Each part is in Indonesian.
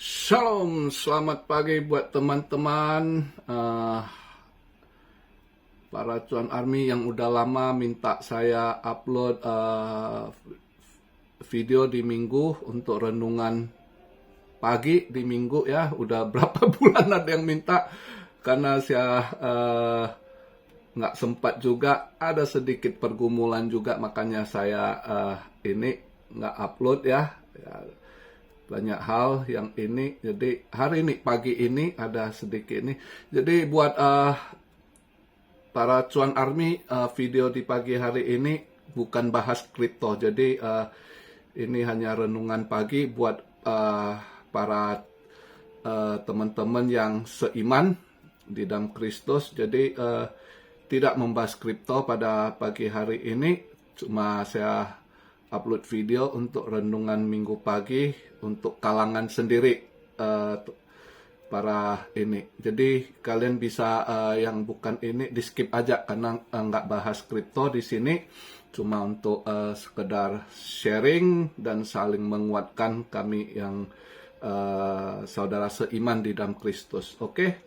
Shalom, selamat pagi buat teman-teman para Cuan Army yang udah lama minta saya upload video di minggu untuk renungan pagi di minggu ya. Udah berapa bulan ada yang minta karena saya nggak sempat juga, ada sedikit pergumulan juga, makanya saya ini nggak upload ya. Banyak hal yang ini, jadi hari ini pagi ini ada sedikit ini. Jadi buat para Cuan Army, video di pagi hari ini bukan bahas kripto. Jadi ini hanya renungan pagi buat para teman-teman yang seiman di dalam Kristus. Jadi tidak membahas kripto pada pagi hari ini, cuma saya upload video untuk renungan minggu pagi untuk kalangan sendiri para ini. Jadi kalian bisa yang bukan ini di skip aja karena nggak bahas kripto di sini, cuma untuk sekedar sharing dan saling menguatkan kami yang saudara seiman di dalam Kristus. Oke?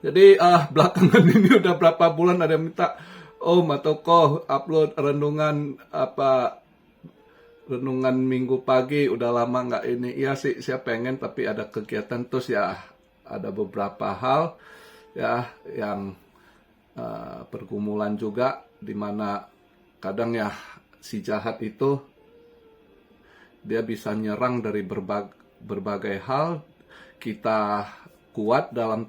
Jadi belakangan ini udah berapa bulan ada yang minta, Matoko upload renungan renungan minggu pagi, udah lama nggak ini. Iya sih, saya pengen, tapi ada kegiatan terus ya, ada beberapa hal ya yang pergumulan juga, dimana kadang ya si jahat itu dia bisa nyerang dari berbagai hal. Kita kuat dalam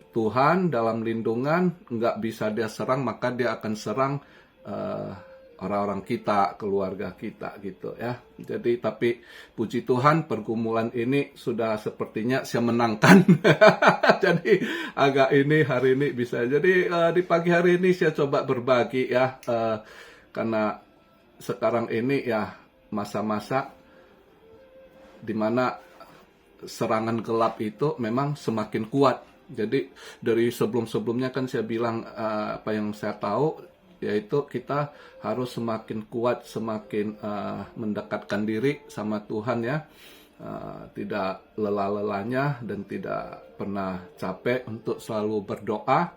Tuhan, dalam lindungan, nggak bisa dia serang, maka dia akan serang orang-orang kita, keluarga kita gitu ya. Jadi tapi puji Tuhan pergumulan ini sudah sepertinya saya menangkan. Jadi agak ini hari ini bisa. Jadi di pagi hari ini saya coba berbagi ya, karena sekarang ini ya masa-masa dimana serangan gelap itu memang semakin kuat. Jadi dari sebelum-sebelumnya kan saya bilang apa yang saya tahu, yaitu kita harus semakin kuat, semakin mendekatkan diri sama Tuhan ya. Tidak lelah-lelahnya dan tidak pernah capek untuk selalu berdoa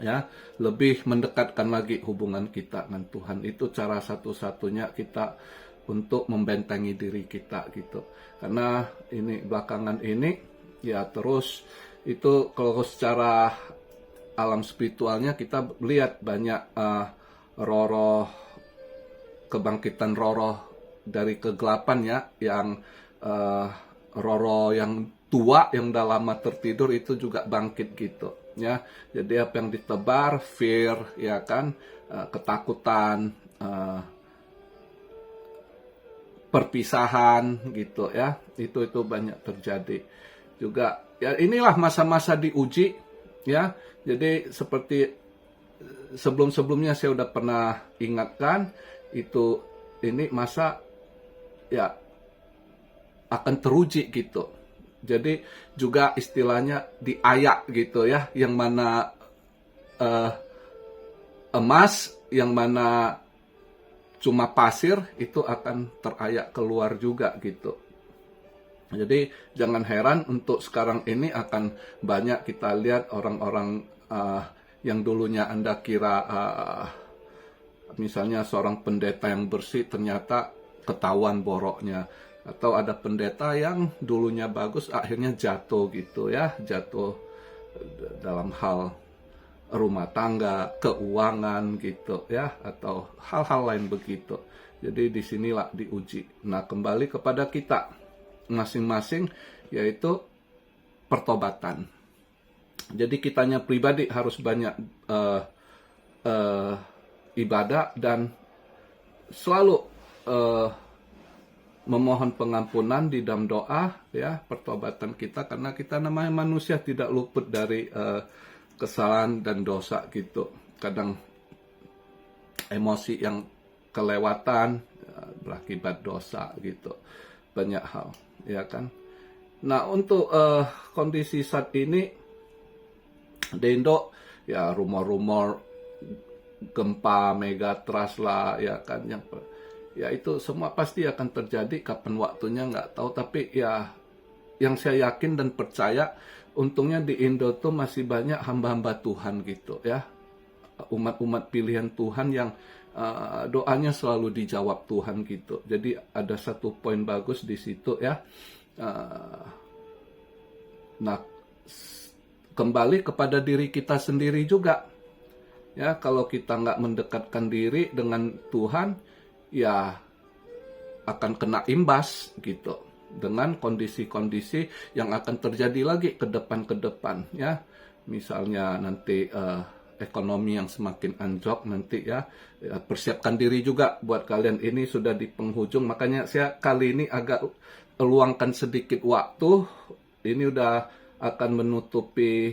ya. Lebih mendekatkan lagi hubungan kita dengan Tuhan. Itu cara satu-satunya kita untuk membentengi diri kita gitu. Karena ini belakangan ini ya terus itu kalau secara alam spiritualnya kita lihat banyak roh-roh, kebangkitan roh-roh dari kegelapan ya, yang roh-roh yang tua yang udah lama tertidur itu juga bangkit gitu ya. Jadi apa yang ditebar, fear ya kan, ketakutan, perpisahan gitu ya, itu banyak terjadi juga ya. Inilah masa-masa diuji ya. Jadi seperti sebelum-sebelumnya saya udah pernah ingatkan, itu ini masa ya akan teruji gitu. Jadi juga istilahnya diayak gitu ya, yang mana emas, yang mana cuma pasir, itu akan terayak keluar juga gitu. Jadi jangan heran untuk sekarang ini akan banyak kita lihat orang-orang yang dulunya Anda kira misalnya seorang pendeta yang bersih ternyata ketahuan boroknya. Atau ada pendeta yang dulunya bagus akhirnya jatuh gitu ya. Jatuh dalam hal rumah tangga, keuangan gitu ya. Atau hal-hal lain begitu. Jadi disinilah diuji. Nah kembali kepada kita masing-masing, yaitu pertobatan. Jadi kitanya pribadi harus banyak ibadah dan selalu memohon pengampunan di dalam doa ya, pertobatan kita, karena kita namanya manusia tidak luput dari kesalahan dan dosa gitu. Kadang emosi yang kelewatan berakibat dosa gitu, banyak hal ya kan. Nah untuk kondisi saat ini di Indo ya, rumor-rumor gempa megatrust lah ya kan, yang ya itu semua pasti akan terjadi, kapan waktunya nggak tahu, tapi ya yang saya yakin dan percaya, untungnya di Indo tuh masih banyak hamba-hamba Tuhan gitu ya, umat-umat pilihan Tuhan yang doanya selalu dijawab Tuhan gitu. Jadi ada satu poin bagus di situ ya. Nah, kembali kepada diri kita sendiri juga. Ya, kalau kita nggak mendekatkan diri dengan Tuhan, ya akan kena imbas gitu. Dengan kondisi-kondisi yang akan terjadi lagi ke depan ya. Misalnya nanti ekonomi yang semakin anjlok nanti ya, persiapkan diri juga buat kalian, ini sudah di penghujung, makanya saya kali ini agak luangkan sedikit waktu, ini udah akan menutupi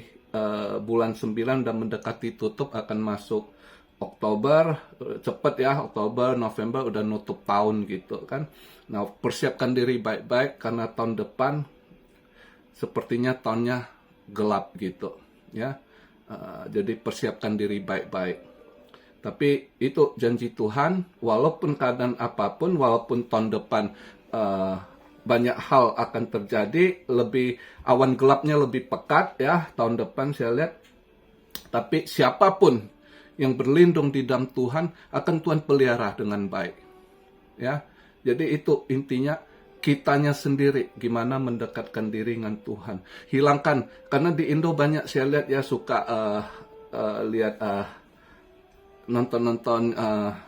bulan 9 dan mendekati tutup, akan masuk Oktober, cepet ya, Oktober, November udah nutup tahun gitu kan. Nah, persiapkan diri baik-baik karena tahun depan sepertinya tahunnya gelap gitu ya. Jadi persiapkan diri baik-baik. Tapi itu janji Tuhan, walaupun keadaan apapun, walaupun tahun depan banyak hal akan terjadi, lebih awan gelapnya lebih pekat ya tahun depan saya lihat. Tapi siapapun yang berlindung di dalam Tuhan akan Tuhan pelihara dengan baik. Ya. Jadi itu intinya, kitanya sendiri gimana mendekatkan diri dengan Tuhan. Hilangkan, karena di Indo banyak saya lihat ya suka lihat nonton-nonton,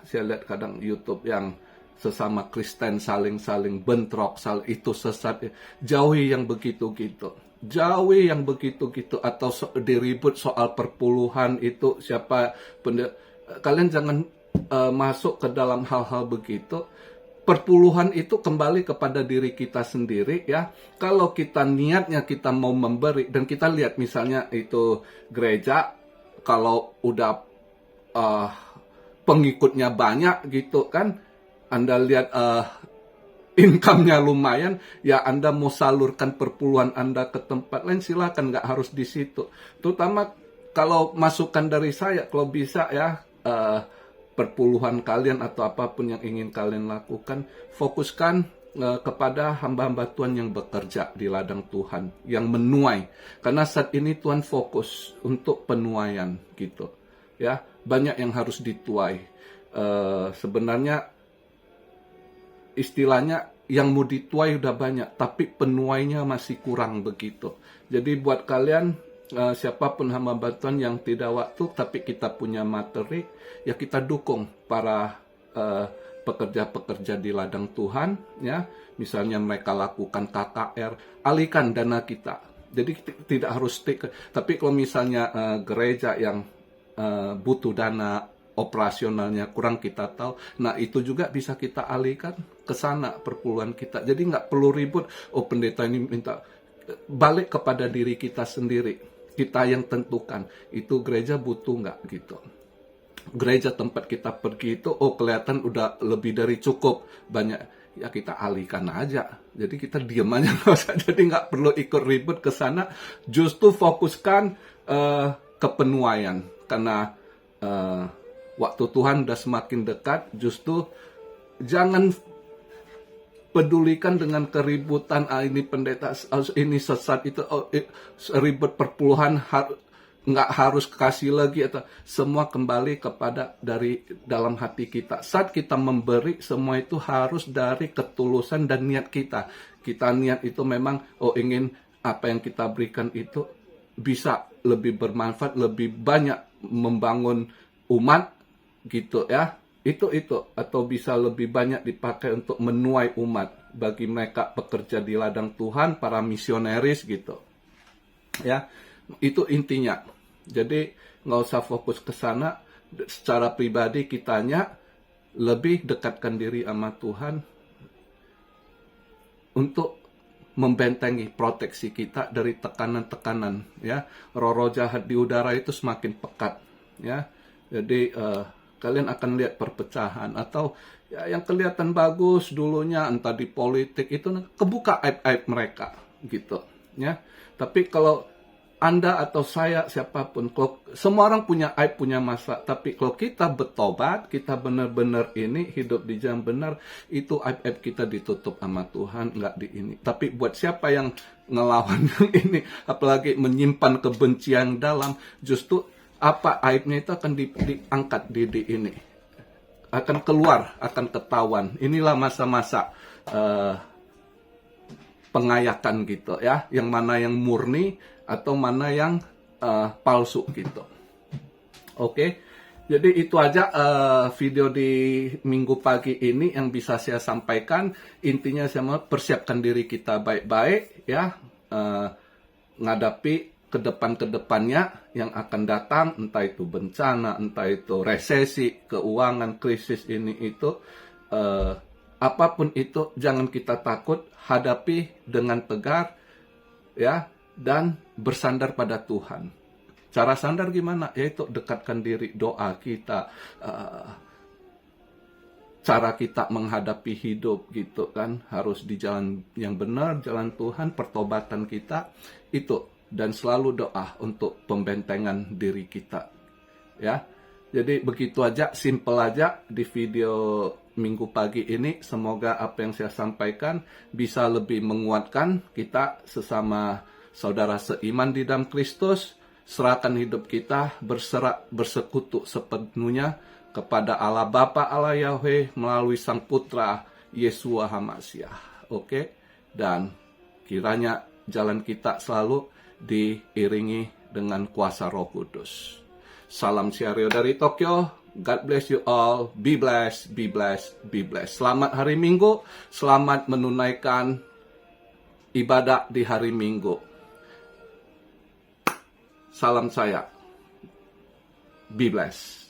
saya lihat kadang YouTube yang sesama Kristen saling bentrok, itu sesat. Jauhi yang begitu-gitu. Jauhi yang begitu-gitu, atau diribut soal perpuluhan itu siapa. Kalian jangan masuk ke dalam hal-hal begitu. Perpuluhan itu kembali kepada diri kita sendiri ya. Kalau kita niatnya kita mau memberi, dan kita lihat misalnya itu gereja, kalau udah pengikutnya banyak gitu kan, Anda lihat income-nya lumayan, ya Anda mau salurkan perpuluhan Anda ke tempat lain, silakan, nggak harus di situ. Terutama kalau masukan dari saya, kalau bisa ya, perpuluhan kalian atau apapun yang ingin kalian lakukan, fokuskan kepada hamba-hamba Tuhan yang bekerja di ladang Tuhan, yang menuai. Karena saat ini Tuhan fokus untuk penuaian gitu. Ya, banyak yang harus dituai. Sebenarnya istilahnya yang mau dituai udah banyak, tapi penuainya masih kurang begitu. Jadi buat kalian, siapapun hamba Tuhan yang tidak waktu, tapi kita punya materi, ya kita dukung para pekerja-pekerja di ladang Tuhan, ya. Misalnya mereka lakukan KKR, alihkan dana kita. Jadi tidak harus stick. Tapi kalau misalnya gereja yang butuh dana operasionalnya kurang, kita tahu, nah itu juga bisa kita alihkan ke sana perpuluhan kita. Jadi nggak perlu ribut, oh pendeta ini minta, balik kepada diri kita sendiri. Kita yang tentukan, itu gereja butuh nggak gitu. Gereja tempat kita pergi itu, oh kelihatan udah lebih dari cukup, banyak, ya kita alihkan aja. Jadi kita diam aja, nggak usah. Jadi nggak perlu ikut ribut ke sana. Justru fokuskan ke penuaian, karena waktu Tuhan udah semakin dekat. Justru jangan pedulikan dengan keributan, ini pendeta, ini sesat, itu ribut perpuluhan, nggak harus kasih lagi, atau semua kembali kepada dari dalam hati kita. Saat kita memberi, semua itu harus dari ketulusan dan niat kita. Kita niat itu memang, ingin apa yang kita berikan itu bisa lebih bermanfaat, lebih banyak membangun umat gitu ya. Itu atau bisa lebih banyak dipakai untuk menuai umat bagi mereka pekerja di ladang Tuhan, para misionaris gitu ya. Itu intinya. Jadi nggak usah fokus ke sana. Secara pribadi kitanya lebih dekatkan diri sama Tuhan untuk membentengi, proteksi kita dari tekanan-tekanan ya. Roh-roh jahat di udara itu semakin pekat ya. Jadi kalian akan lihat perpecahan, atau ya, yang kelihatan bagus dulunya entah di politik itu kebuka aib-aib mereka gitu ya. Tapi kalau Anda atau saya, siapapun, kalau semua orang punya aib, punya masa, tapi kalau kita bertobat, kita benar-benar ini hidup di jalan benar, itu aib-aib kita ditutup sama Tuhan, nggak di ini. Tapi buat siapa yang ngelawan yang ini, apalagi menyimpan kebencian dalam, justru apa aibnya itu akan diangkat di ini, akan keluar, akan ketahuan. Inilah masa-masa pengayakan gitu ya, yang mana yang murni atau mana yang palsu gitu. Oke, jadi itu aja video di minggu pagi ini yang bisa saya sampaikan. Intinya saya mau persiapkan diri kita baik-baik ya, ngadapi ke depannya yang akan datang, entah itu bencana, entah itu resesi, keuangan, krisis ini itu, apapun itu jangan kita takut, hadapi dengan tegar ya, dan bersandar pada Tuhan. Cara sandar gimana? Yaitu dekatkan diri, doa kita, cara kita menghadapi hidup gitu kan, harus di jalan yang benar, jalan Tuhan, pertobatan kita itu, dan selalu doa untuk pembentengan diri kita ya. Jadi begitu aja, simple aja di video minggu pagi ini. Semoga apa yang saya sampaikan bisa lebih menguatkan kita sesama saudara seiman di dalam Kristus. Serahkan hidup kita, bersekutu sepenuhnya kepada Allah Bapa, Allah Yahweh melalui Sang Putra Yeshua HaMasiah. Oke? Dan kiranya jalan kita selalu diiringi dengan kuasa Roh Kudus. Salam Siario dari Tokyo. God bless you all. Be blessed, be blessed, be blessed. Selamat hari Minggu. Selamat menunaikan ibadah di hari Minggu. Salam saya. Be blessed.